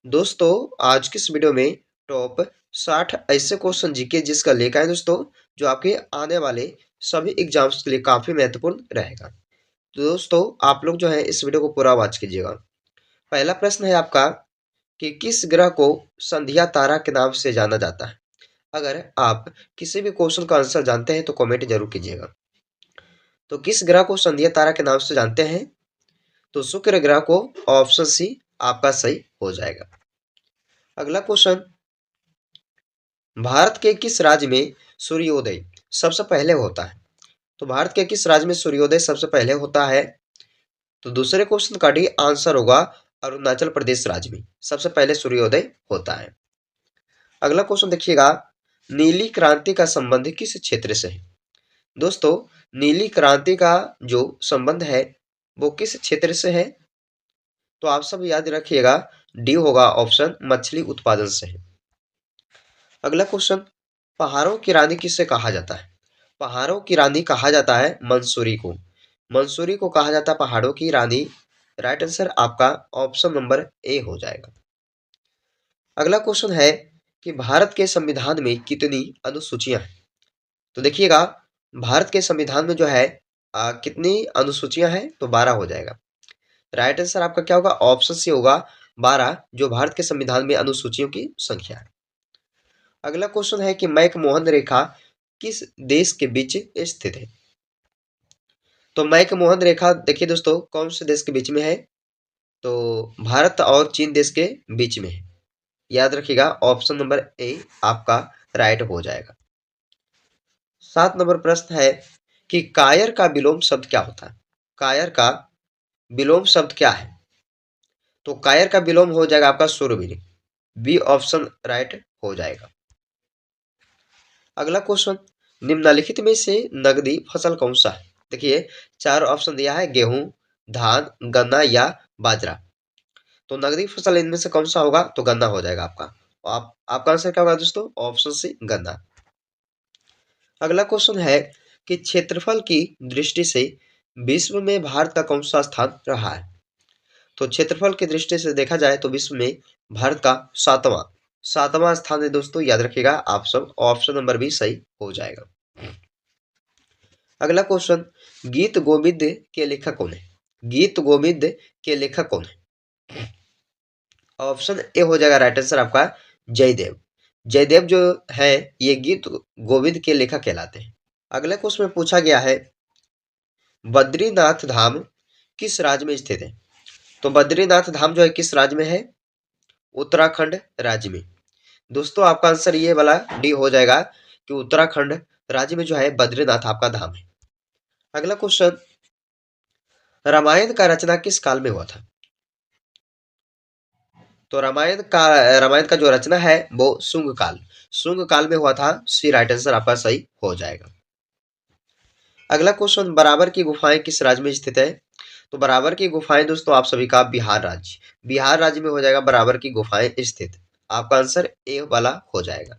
दोस्तों, आज की इस वीडियो में टॉप 60 ऐसे क्वेश्चन जीके जिसका लेकर आए दोस्तों, जो आपके आने वाले सभी एग्जाम्स के लिए काफी महत्वपूर्ण रहेगा। तो दोस्तों, आप लोग जो है इस वीडियो को पूरा वॉच कीजिएगा। पहला प्रश्न है आपका कि किस ग्रह को संध्या तारा के नाम से जाना जाता है। अगर आप किसी भी क्वेश्चन का आंसर जानते हैं तो कमेंट जरूर कीजिएगा। तो किस ग्रह को संध्या तारा के नाम से जानते हैं? तो शुक्र ग्रह को। ऑप्शन सी आपका सही हो जाएगा। अगला क्वेश्चन, भारत के किस राज्य में सूर्योदय सबसे पहले होता है? तो भारत के किस राज्य में सूर्योदय सबसे पहले होता है? तो दूसरे क्वेश्चन का डी आंसर होगा अरुणाचल प्रदेश राज्य में सबसे पहले सूर्योदय होता है। अगला क्वेश्चन देखिएगा, नीली क्रांति का संबंध किस क्षेत्र से है? दोस्तों, नीली क्रांति का जो संबंध है वो किस क्षेत्र से है? तो आप सब याद रखिएगा, डी होगा ऑप्शन मछली उत्पादन से है। अगला क्वेश्चन, पहाड़ों की रानी किसे कहा जाता है? पहाड़ों की रानी कहा जाता है मंसूरी को। मंसूरी को कहा जाता है पहाड़ों की रानी। राइट आंसर आपका ऑप्शन नंबर ए हो जाएगा। अगला क्वेश्चन है कि भारत के संविधान में कितनी अनुसूचियां हैं? तो देखिएगा, भारत के संविधान में जो है कितनी अनुसूचियां हैं? तो 12 हो जाएगा। राइट आंसर आपका क्या होगा? ऑप्शन सी होगा 12, जो भारत के संविधान में अनुसूचियों की संख्या है। अगला क्वेश्चन है कि मैकमोहन रेखा किस देश के बीच स्थित है? तो मैकमोहन रेखा देखिए दोस्तों, कौन से देश के बीच में है? तो भारत और चीन देश के बीच में है। याद रखिएगा, ऑप्शन नंबर ए आपका राइट हो जाएगा। 7 नंबर प्रश्न है कि कायर का विलोम शब्द क्या होता है? कायर का विलोम शब्द क्या है? तो कायर का विलोम हो जाएगा आपका शूरवीर। बी ऑप्शन राइट हो जाएगा। अगला क्वेश्चन, निम्नलिखित में से नकदी फसल कौन सा है? देखिए, 4 ऑप्शन दिया है, गेहूं, धान, गन्ना या बाजरा। तो नकदी फसल इनमें से कौन सा होगा? तो गन्ना हो जाएगा आपका। आपका आंसर क्या होगा दोस्तों? ऑप्शन सी गन्ना। अगला क्वेश्चन है कि क्षेत्रफल की दृष्टि से विश्व में भारत का कौन सा स्थान रहा है? तो क्षेत्रफल की दृष्टि से देखा जाए तो विश्व में भारत का सातवां सातवां स्थान है दोस्तों। याद रखिएगा, आप सब ऑप्शन नंबर बी सही हो जाएगा। अगला क्वेश्चन, गीत गोविंद के लेखक कौन है? गीत गोविंद के लेखक कौन है? ऑप्शन ए हो जाएगा राइट आंसर आपका जयदेव। जयदेव जो है ये गीत गोविंद के लेखक कहलाते हैं। अगले क्वेश्चन में पूछा गया है, बद्रीनाथ धाम किस राज्य में स्थित है? तो बद्रीनाथ धाम जो है किस राज्य में है? उत्तराखंड राज्य में। दोस्तों, आपका आंसर ये वाला डी हो जाएगा कि उत्तराखंड राज्य में जो है बद्रीनाथ आपका धाम है। अगला क्वेश्चन, रामायण का रचना किस काल में हुआ था? तो रामायण का जो रचना है वो शुंग काल में हुआ था। सी राइट आंसर आपका सही हो जाएगा। अगला क्वेश्चन, बराबर की गुफाएं किस राज्य में स्थित है? तो बराबर की गुफाएं दोस्तों आप सभी का बिहार राज्य में हो जाएगा बराबर की गुफाएं स्थित। आपका आंसर ए वाला हो जाएगा।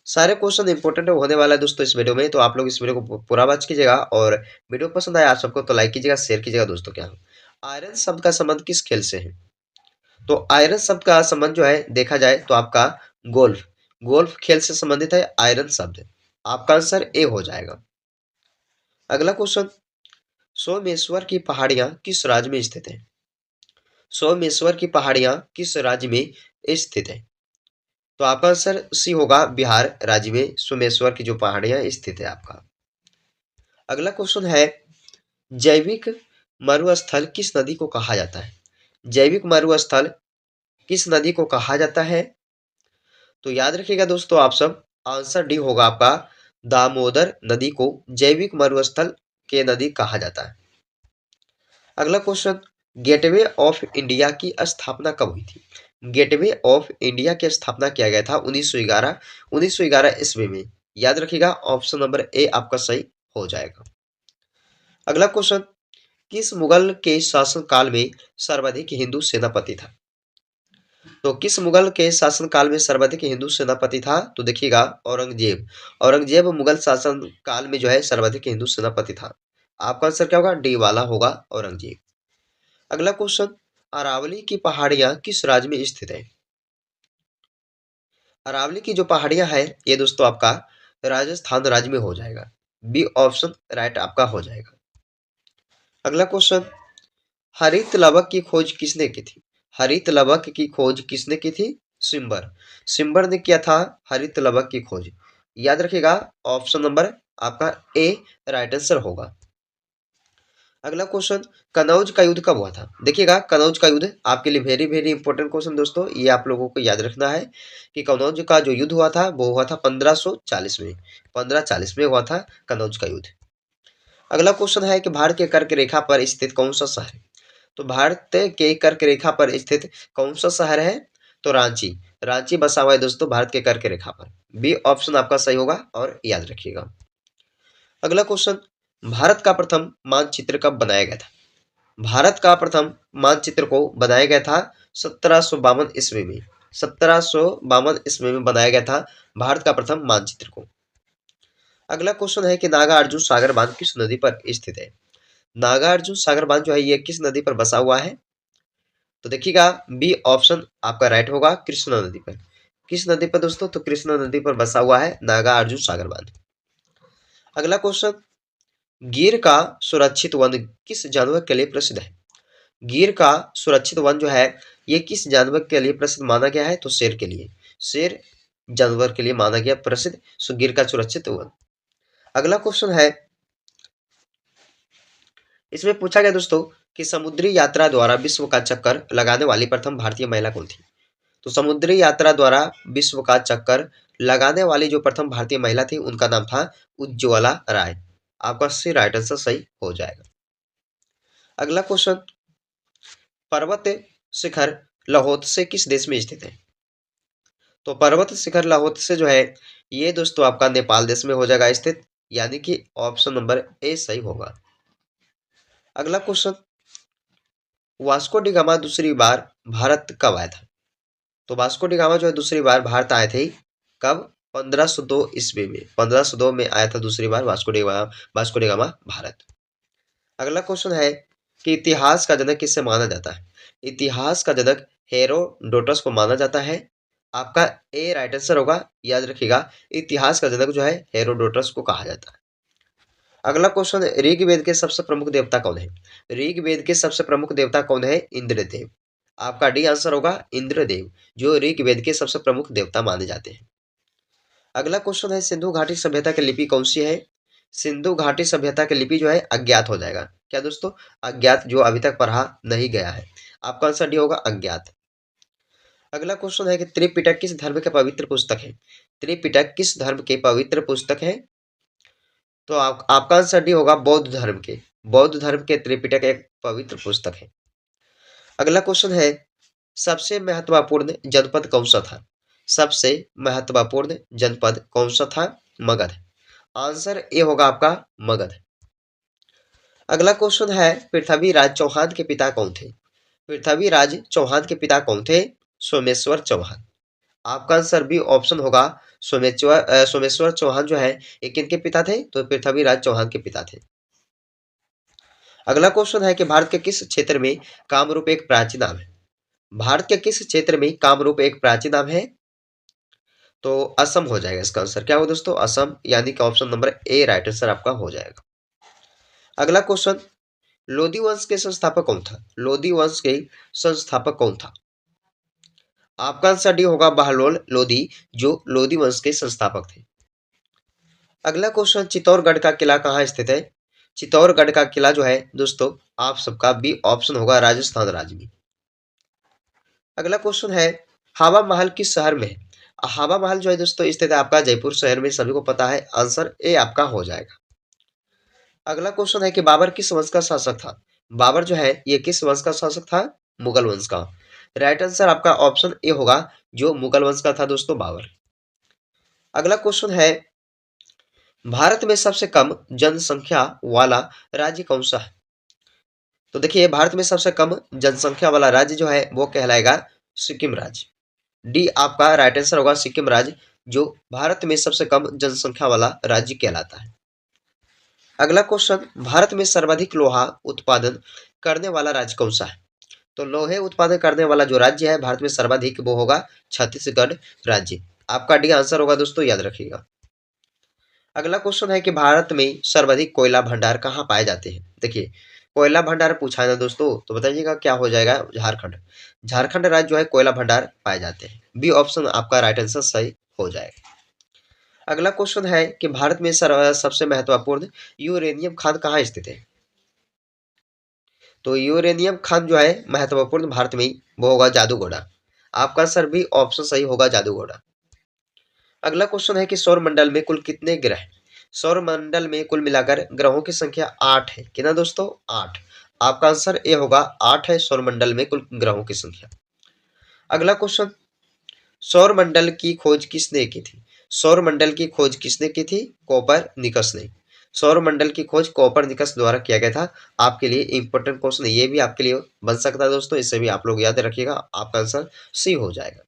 सारे क्वेश्चन इंपॉर्टेंट होने वाला है दोस्तों इस वीडियो में, तो आप लोग इस वीडियो को पूरा वॉच कीजिएगा और वीडियो पसंद आया आप सबको तो लाइक कीजिएगा, शेयर कीजिएगा दोस्तों। क्या आयरन शब्द का संबंध किस खेल से है? तो आयरन शब्द का संबंध जो है देखा जाए तो आपका गोल्फ गोल्फ खेल से संबंधित है आयरन शब्द। आपका आंसर ए हो जाएगा। अगला क्वेश्चन, सोमेश्वर की पहाड़ियां किस राज्य में स्थित है? सोमेश्वर की पहाड़ियां किस राज्य में स्थित है? तो आपका आंसर सी होगा बिहार राज्य में सोमेश्वर की जो पहाड़ियां स्थित है आपका। अगला क्वेश्चन है, जैविक मरुस्थल किस नदी को कहा जाता है? जैविक मरुस्थल किस नदी को कहा जाता है? तो याद रखिएगा दोस्तों, आप सब आंसर डी होगा आपका दामोदर नदी को जैविक मरुस्थल के नदी कहा जाता है। अगला क्वेश्चन, गेटवे ऑफ इंडिया की स्थापना कब हुई थी? गेटवे ऑफ इंडिया की स्थापना किया गया था 1911 ईस्वी में। याद रखिएगा, ऑप्शन नंबर ए आपका सही हो जाएगा। अगला क्वेश्चन, किस मुगल के शासन काल में सर्वाधिक हिंदू सेनापति था? तो किस मुगल के शासन काल में सर्वाधिक हिंदू सेनापति था? तो देखिएगा, औरंगजेब। औरंगजेब मुगल शासन काल में जो है सर्वाधिक हिंदू सेनापति था। आपका आंसर क्या होगा? डी वाला होगा औरंगजेब। अगला क्वेश्चन, अरावली की पहाड़ियां किस राज्य में स्थित है? अरावली की जो पहाड़ियां हैं ये दोस्तों आपका राजस्थान राज्य में हो जाएगा। बी ऑप्शन राइट आपका हो जाएगा। अगला क्वेश्चन, हरित लवक की खोज किसने की थी? हरित लवक की खोज किसने की थी? सिम्बर। सिम्बर ने किया था हरित लवक की खोज। याद रखिएगा ऑप्शन नंबर आपका ए राइट आंसर होगा। अगला क्वेश्चन, कनौज का युद्ध कब हुआ था? देखिएगा कनौज का युद्ध आपके लिए वेरी वेरी इंपॉर्टेंट क्वेश्चन दोस्तों, ये आप लोगों को याद रखना है कि कनौज का जो युद्ध हुआ था वो हुआ था 1540 में। 1540 में हुआ था कनौज का युद्ध। अगला क्वेश्चन है कि भारत के कर्क रेखा पर स्थित कौन सा शहर है? तो भारत के कर्क रेखा पर स्थित कौन सा शहर है? तो रांची। रांची बसा हुआ है दोस्तों भारत के कर्क रेखा पर। बी ऑप्शन आपका सही होगा और याद रखिएगा। अगला क्वेश्चन, भारत का प्रथम मानचित्र कब बनाया गया था? भारत का प्रथम मानचित्र को बनाया गया था 1752 ईस्वी में। 1752 ईस्वी में बनाया गया था भारत का प्रथम मानचित्र को। अगला क्वेश्चन है कि नागा अर्जुन सागर बांध किस नदी पर स्थित है? नागा अर्जुन सागर बांध जो है ये किस नदी पर बसा हुआ है? तो देखिएगा बी ऑप्शन आपका राइट होगा, कृष्णा नदी पर। किस नदी पर दोस्तों? तो कृष्णा नदी पर बसा हुआ है नागा अर्जुन सागर बांध। अगला क्वेश्चन, गिर का सुरक्षित वन किस जानवर के लिए प्रसिद्ध है? गिर का सुरक्षित वन जो है ये किस जानवर के लिए प्रसिद्ध माना गया है? तो शेर के लिए। शेर जानवर के लिए माना गया प्रसिद्ध, सो गिर का सुरक्षित वन। अगला क्वेश्चन है, इसमें पूछा गया दोस्तों कि समुद्री यात्रा द्वारा विश्व का चक्कर लगाने वाली प्रथम भारतीय महिला कौन थी? तो समुद्री यात्रा द्वारा विश्व का चक्कर लगाने वाली जो प्रथम भारतीय महिला थी उनका नाम था उज्ज्वला राय। आपका सी राइट आंसर सही हो जाएगा। अगला क्वेश्चन, पर्वत शिखर लाहौल किस देश में स्थित है? तो पर्वत शिखर लाहौल जो है ये दोस्तों आपका नेपाल देश में हो जाएगा स्थित, यानी कि ऑप्शन नंबर ए सही होगा। अगला क्वेश्चन, वास्को डी गामा दूसरी बार भारत कब आया था? तो वास्को डी गामा जो है दूसरी बार भारत आए थे कब? 1502 ईस्वी में। 1502 में आया था दूसरी बार वास्को डी गामा भारत। अगला क्वेश्चन है कि इतिहास का जनक किससे माना जाता है? इतिहास का जनक हेरोडोटस को माना जाता है। आपका ए राइट आंसर होगा। याद रखिएगा इतिहास का जनक जो है हेरोडोटस को कहा जाता है। अगला क्वेश्चन, ऋग्वेद के सबसे प्रमुख देवता कौन है? ऋग्वेद के सबसे प्रमुख देवता कौन है? इंद्रदेव। आपका डी आंसर होगा इंद्रदेव, जो ऋग्वेद के सबसे प्रमुख देवता माने जाते हैं। अगला क्वेश्चन है, सिंधु घाटी सभ्यता की लिपि कौन सी है? सिंधु घाटी सभ्यता की लिपि जो है अज्ञात हो जाएगा। क्या दोस्तों? अज्ञात, जो अभी तक पढ़ा नहीं गया है। आपका आंसर डी होगा अज्ञात। अगला क्वेश्चन है कि त्रिपिटक किस धर्म के पवित्र पुस्तक है? त्रिपिटक किस धर्म के पवित्र पुस्तक है? तो आपका आंसर डी होगा बौद्ध धर्म के। बौद्ध धर्म के त्रिपिटक एक पवित्र पुस्तक है। अगला क्वेश्चन है, सबसे महत्वपूर्ण जनपद कौन सा था? सबसे महत्वपूर्ण जनपद कौन सा था? मगध। आंसर ए होगा आपका मगध। अगला क्वेश्चन है, पृथ्वीराज चौहान के पिता कौन थे? पृथ्वीराज चौहान के पिता कौन थे? सोमेश्वर चौहान। आपका आंसर बी ऑप्शन होगा सोमेश्वर चौहान जो है ये किनके पिता थे? तो पृथ्वीराज चौहान के पिता थे। अगला क्वेश्चन है कि भारत के किस क्षेत्र में कामरूप एक प्राचीन नाम है? भारत के किस क्षेत्र में कामरूप एक प्राचीन नाम है? तो असम हो जाएगा इसका आंसर। क्या हो दोस्तों? असम, यानी कि option number A right answer आपका हो जाएगा। अगला क्वेश्चन, लोधी वंश के संस्थापक कौन था? लोधी वंश के संस्थापक कौन था? आपका आंसर डी होगा बहलोल लोधी, जो लोधी वंश के संस्थापक थे। अगला क्वेश्चन, चित्तौड़गढ़ का किला कहाँ स्थित है? चित्तौड़गढ़ का किला जो है दोस्तों आप सबका बी ऑप्शन होगा राजस्थान राज्य में। अगला क्वेश्चन है, हवा महल किस शहर में है? हवा महल जो है दोस्तों स्थित है आपका जयपुर शहर में, सभी को पता है। आंसर ए आपका हो जाएगा। अगला क्वेश्चन है कि बाबर किस वंश का शासक था? बाबर जो है ये किस वंश का शासक था? मुगल वंश का। राइट आंसर आपका ऑप्शन ए होगा, जो मुगल वंश का था दोस्तों बाबर। अगला क्वेश्चन है, भारत में सबसे कम जनसंख्या वाला राज्य कौन सा है? तो देखिए भारत में सबसे कम जनसंख्या वाला राज्य जो है वो कहलाएगा सिक्किम राज्य। डी आपका राइट आंसर होगा सिक्किम राज्य, जो भारत में सबसे कम जनसंख्या वाला राज्य कहलाता है। अगला क्वेश्चन, भारत में सर्वाधिक लोहा उत्पादन करने वाला राज्य कौन सा है? तो लोहे उत्पादन करने वाला जो राज्य है भारत में सर्वाधिक वो होगा छत्तीसगढ़ राज्य। आपका डी आंसर होगा दोस्तों, याद रखिएगा। अगला क्वेश्चन है कि भारत में सर्वाधिक कोयला भंडार कहाँ पाए जाते हैं। देखिए, कोयला भंडार पूछा है ना दोस्तों, तो बताइएगा क्या हो जाएगा, झारखंड। झारखंड राज्य जो है कोयला भंडार पाए जाते हैं। बी ऑप्शन आपका राइट आंसर सही हो जाएगा। अगला क्वेश्चन है कि भारत में सबसे महत्वपूर्ण यूरेनियम खान कहाँ स्थित है। तो यूरेनियम खान जो है महत्वपूर्ण भारत में वो होगा जादूगोड़ा। आपका सर भी ऑप्शन सही होगा, जादूगोड़ा। अगला क्वेश्चन है कि सौर मंडल में कुल कितने ग्रह। सौर मंडल में कुल मिलाकर ग्रहों की संख्या 8 है। कितना दोस्तों, 8। आपका आंसर ए होगा, 8 है सौर मंडल में कुल ग्रहों की संख्या। अगला क्वेश्चन, सौर मंडल की खोज किसने की थी। सौर मंडल की खोज किसने की थी, कोपरनिकस ने। सौर मंडल की खोज कोपरनिकस द्वारा किया गया था। आपके लिए इंपॉर्टेंट क्वेश्चन ये भी आपके लिए बन सकता है दोस्तों, इसे भी आप लोग याद रखिएगा। आपका आंसर सी हो जाएगा।